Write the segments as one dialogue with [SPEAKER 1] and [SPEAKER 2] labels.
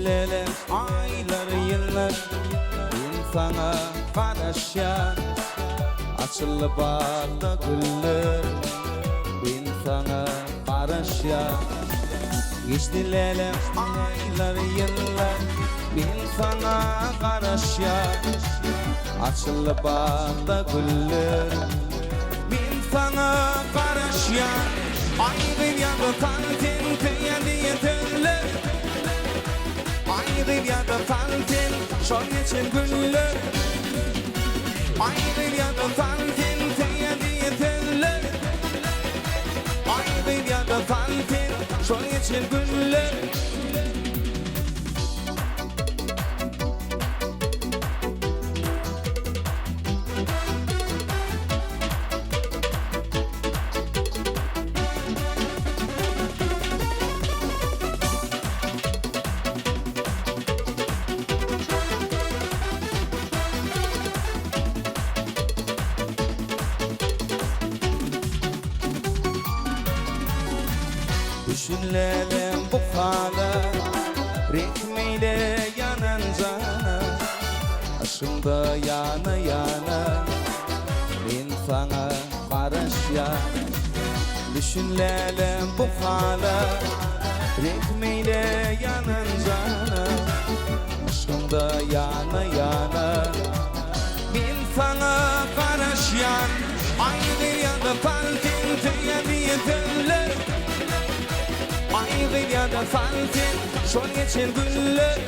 [SPEAKER 1] Geçtiler aylar yıllar insana karışan açılıp bağda güller insana karışan Geçtiler aylar yıllar insana karışan açılıp bağda güller insana karışan Ayrı yandı kalbin kıyadi yeterler Ayrı yandı kalbin şol geçen günler Ayrı yandı kalbin kıyadi yeterler Ayrı yandı kalbin şol geçen günler Düşünlerim bu kadar Ritmiyle yanan cana Aşımda yana yana İnsana karışan Düşünlerim bu kadar Ritmiyle yanan cana Aşımda yana yana İnsana karışan Ayrı yandı kalbin tüyedi yeterler Ayrı yandı kalbin şol geçen günler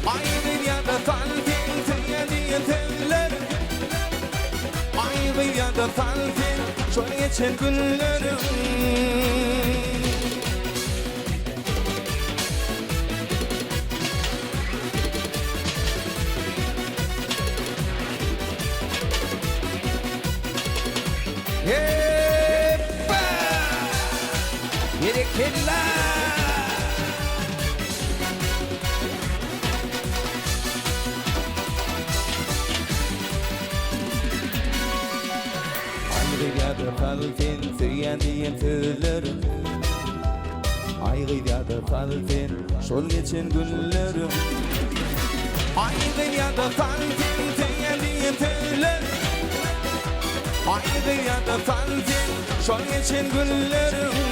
[SPEAKER 1] Ayrı yandı kalbin tüyedi yeterler Ayrı yandı kalbin şol geçen günler Heppa! Yerekliler! Ayrı yandı kalbin tüyedi yeterler Ayrı yandı kalbin şol geçen günlerim Ayrı yandı kalbin tüyedi yeterler Ayrı yandı kalbin şol geçen günlerim